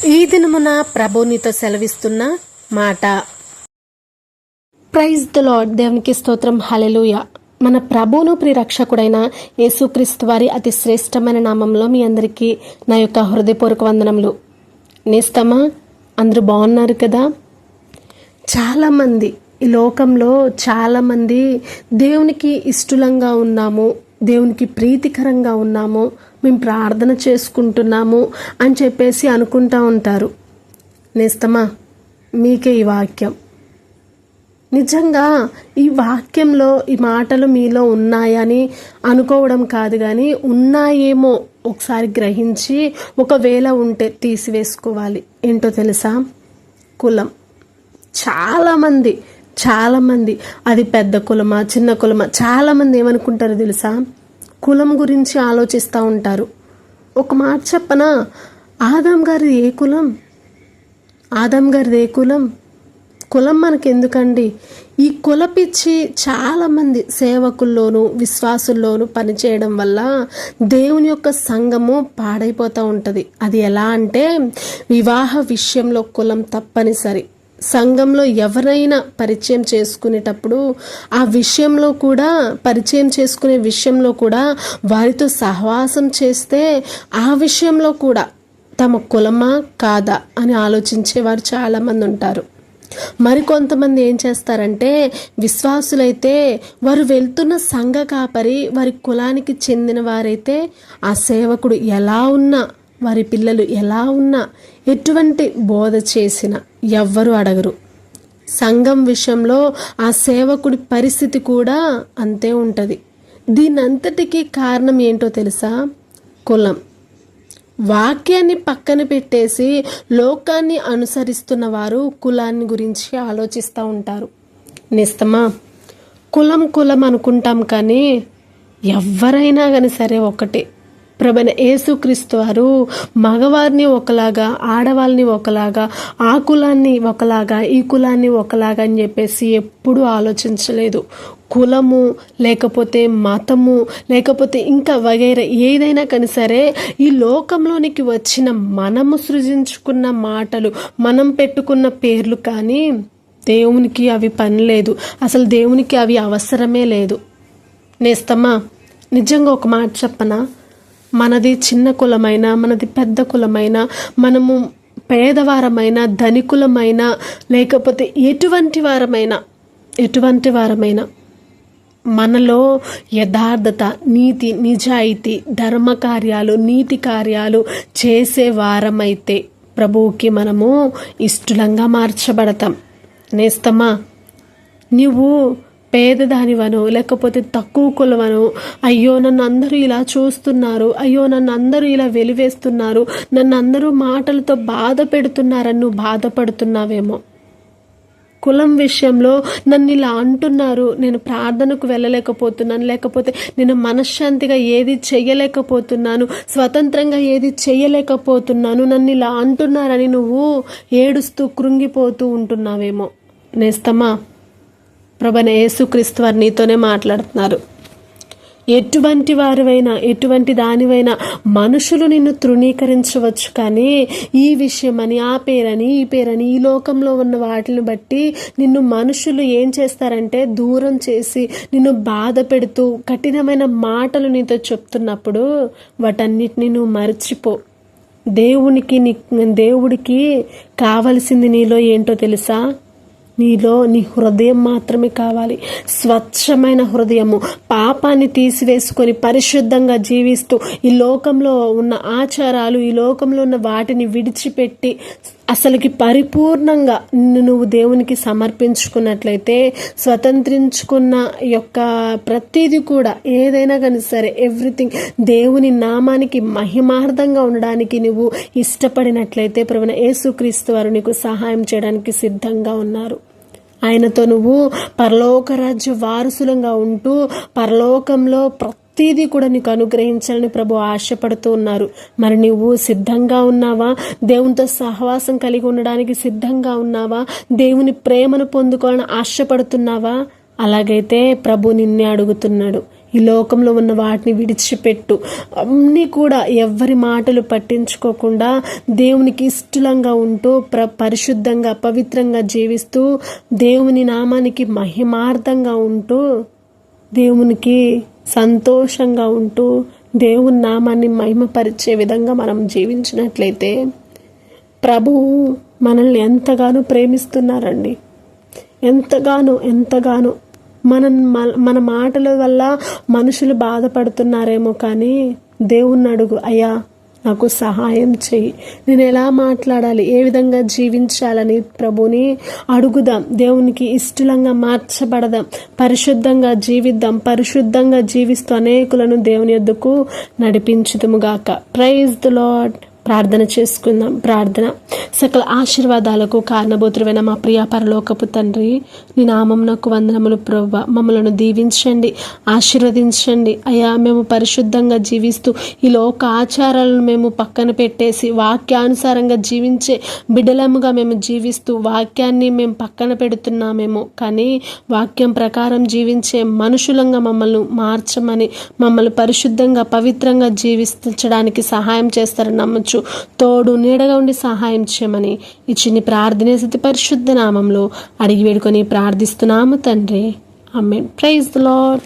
ఈ దినమున ప్రభు నీతో సెలవిస్తున్న మాట. Praise the Lord. దేవునికి స్తోత్రం. హల్లెలూయా. మన ప్రభువును ప్రియరక్షకుడైన యేసుక్రీస్తు వారి అతి శ్రేష్టమైన నామంలో మీ అందరికీ నా యొక్క హృదయపూర్వక వందనములు. నేస్తమా, అందరూ బాగున్నారు కదా? చాలామంది ఈ లోకంలో చాలామంది దేవునికి ఇష్టలంగా ఉన్నాము, దేవునికి ప్రీతికరంగా ఉన్నాము, మేము ప్రార్థన చేసుకుంటున్నాము అని చెప్పేసి అనుకుంటూ ఉంటారు. నేస్తమా, మీకే ఈ వాక్యం. నిజంగా ఈ వాక్యంలో ఈ మాటలు మీలో ఉన్నాయని అనుకోవడం కాదు, కానీ ఉన్నాయేమో ఒకసారి గ్రహించి ఒకవేళ ఉంటే తీసివేసుకోవాలి. ఏంటో తెలుసా? కులం. చాలామంది అది పెద్ద కులమా చిన్న కులమా, చాలామంది ఏమనుకుంటారో తెలుసా? కులం గురించి ఆలోచిస్తూ ఉంటారు. ఒక మాట చెప్పనా? ఆదాం గారిది ఏ కులం? కులం మనకెందుకండి? ఈ కులపిచ్చి చాలామంది సేవకుల్లోనూ విశ్వాసుల్లోనూ పనిచేయడం వల్ల దేవుని యొక్క సంఘము పాడైపోతూ ఉంటుంది. అది ఎలా అంటే, వివాహ విషయంలో కులం తప్పనిసరి. సంఘంలో ఎవరైనా పరిచయం చేసుకునేటప్పుడు పరిచయం చేసుకునే విషయంలో కూడా వారితో సహవాసం చేస్తే ఆ విషయంలో కూడా తమ కులమా కాదా అని ఆలోచించేవారు చాలామంది ఉంటారు. మరికొంతమంది ఏం చేస్తారంటే, విశ్వాసులైతే వారు వెళ్తున్న సంఘ కాపరి వారి కులానికి చెందిన వారైతే ఆ సేవకుడు ఎలా ఉన్నా, వారి పిల్లలు ఎలా ఉన్నా, ఎటువంటి బోధ చేసినా ఎవ్వరూ అడగరు. సంఘం విషయంలో ఆ సేవకుడి పరిస్థితి కూడా అంతే ఉంటుంది. దీనంతటికీ కారణం ఏంటో తెలుసా? కులం. వాక్యాన్ని పక్కన పెట్టేసి లోకాన్ని అనుసరిస్తున్న వారు కులాన్ని గురించి ఆలోచిస్తూ ఉంటారు. నిస్తమా, కులం అనుకుంటాం, కానీ ఎవరైనా కానీ సరే ఒకటే. ప్రభువైన యేసుక్రీస్తు వారు మగవారిని ఒకలాగా, ఆడవాళ్ళని ఒకలాగా, ఆ కులాన్ని ఒకలాగా, ఈ కులాన్ని ఒకలాగా అని చెప్పేసి ఎప్పుడూ ఆలోచించలేదు. కులము లేకపోతే మతము లేకపోతే ఇంకా వగైరా ఏదైనా కానీ సరే, ఈ లోకంలోనికి వచ్చిన మనము సృజించుకున్న మాటలు, మనం పెట్టుకున్న పేర్లు, కానీ దేవునికి అవి పని లేదు. అసలు దేవునికి అవి అవసరమే లేదు. నేస్తమా, నిజంగా ఒక మాట చెప్పనా? మనది చిన్న కులమైనా, మనది పెద్ద కులమైనా, మనము పేదవారమైనా, ధనికులమైనా, లేకపోతే ఎటువంటి వారమైనా మనలో యథార్థత, నీతి, నిజాయితీ, ధర్మ కార్యాలు, నీతి కార్యాలు చేసే వారమైతే ప్రభువుకి మనము ఇష్టలంగా మార్చబడతాం. నేస్తమా, నువ్వు పేదదానివను లేకపోతే తక్కువ కులవను, అయ్యో నన్ను అందరూ ఇలా చూస్తున్నారు, అయ్యో నన్ను అందరూ ఇలా వెలివేస్తున్నారు, నన్ను అందరూ మాటలతో బాధ పెడుతున్నారని నువ్వు బాధపడుతున్నావేమో. కులం విషయంలో నన్ను ఇలా అంటున్నారు, నేను ప్రార్థనకు వెళ్ళలేకపోతున్నాను, లేకపోతే నేను మనశ్శాంతిగా ఏది చెయ్యలేకపోతున్నాను, స్వతంత్రంగా ఏది చెయ్యలేకపోతున్నాను, నన్ను ఇలా అంటున్నారని నువ్వు ఏడుస్తూ కృంగిపోతూ ఉంటున్నావేమో. నేస్తమా, ప్రభువైన యేసుక్రీస్తు వారు నీతోనే మాట్లాడుతున్నారు. ఎటువంటి వారివైనా, ఎటువంటి దానివైనా మనుషులు నిన్ను తృణీకరించవచ్చు, కానీ ఈ విషయమని, ఆ పేరని, ఈ పేరని, ఈ లోకంలో ఉన్న వాటిని బట్టి నిన్ను మనుషులు ఏం చేస్తారంటే దూరం చేసి నిన్ను బాధ పెడుతూ కఠినమైన మాటలు నీతో చెప్తున్నప్పుడు వాటన్నిటిని నువ్వు మర్చిపో. దేవుడికి కావలసింది నీలో ఏంటో తెలుసా? నీలో నీ హృదయం మాత్రమే కావాలి. స్వచ్ఛమైన హృదయము, పాపాన్ని తీసివేసుకొని పరిశుద్ధంగా జీవిస్తూ ఈ లోకంలో ఉన్న ఆచారాలు, ఈ లోకంలో ఉన్న వాటిని విడిచిపెట్టి అసలుకి పరిపూర్ణంగా నువ్వు దేవునికి సమర్పించుకున్నట్లయితే, స్వతంత్రించుకున్న యొక్క ప్రతిదీ కూడా ఏదైనా కానీ సరే, ఎవ్రీథింగ్ దేవుని నామానికి మహిమార్థంగా ఉండడానికి నువ్వు ఇష్టపడినట్లయితే ప్రభువైన యేసుక్రీస్తు వారు నీకు సహాయం చేయడానికి సిద్ధంగా ఉన్నారు. ఆయనతో నువ్వు పరలోక రాజ్య వారసులంగా ఉంటూ పరలోకంలో ప్రతిదీ కూడా నీకు అనుగ్రహించాలని ప్రభు ఆశపడుతూ ఉన్నారు. మరి నువ్వు సిద్ధంగా ఉన్నావా? దేవునితో సహవాసం కలిగి ఉండడానికి సిద్ధంగా ఉన్నావా? దేవుని ప్రేమను పొందుకోవాలని ఆశపడుతున్నావా? అలాగైతే ప్రభు నిన్నే అడుగుతున్నాడు, ఈ లోకంలో ఉన్న వాటిని విడిచిపెట్టు. అన్నీ కూడా ఎవరి మాటలు పట్టించుకోకుండా దేవునికి ఇష్టంగా ఉంటూ పరిశుద్ధంగా పవిత్రంగా జీవిస్తూ దేవుని నామానికి మహిమార్థంగా ఉంటూ దేవునికి సంతోషంగా ఉంటూ దేవుని నామాన్ని మహిమపరిచే విధంగా మనం జీవించినట్లయితే ప్రభువు మనల్ని ఎంతగానో ప్రేమిస్తున్నారండి. ఎంతగానో మన మాటల వల్ల మనుషులు బాధపడుతున్నారేమో, కానీ దేవుణ్ణి అడుగు, అయ్యా నాకు సహాయం చెయ్యి, నేను ఎలా మాట్లాడాలి, ఏ విధంగా జీవించాలని ప్రభుని అడుగుదాం. దేవునికి ఇష్టంగా మార్చబడదాం, పరిశుద్ధంగా జీవిద్దాం. పరిశుద్ధంగా జీవిస్తూ అనేకులను దేవుని యొద్దకు నడిపించుదుముగాక. Praise the lord. ప్రార్థన చేసుకుందాం. ప్రార్థన. సకల ఆశీర్వాదాలకు కారణభూతుడైన మా ప్రియ పరలోకపు తండ్రి, నీ నామమునకు వందనములు ప్రభువా. మమ్మలను దీవించండి, ఆశీర్వదించండి అయ్యా. మేము పరిశుద్ధంగా జీవిస్తూ ఈ లోక ఆచారాలను మేము పక్కన పెట్టేసి వాక్యానుసారంగా జీవించే బిడ్డలముగా మేము జీవిస్తూ వాక్యాన్ని మేము పక్కన పెడుతున్నామేమో, కానీ వాక్యం ప్రకారం జీవించే మనుషులంగా మమ్మల్ని మార్చమని, మమ్మల్ని పరిశుద్ధంగా పవిత్రంగా జీవించడానికి సహాయం చేస్తారని నమ్మచ్చు. తోడు నీడగా ఉండి సహాయం చేయమని ఈ చిన్ని ప్రార్థనే స్థితి పరిశుద్ధ నామంలో అడిగి వేడుకొని ప్రార్థిస్తున్నాము తండ్రి. ఆమేన్. Praise the lord.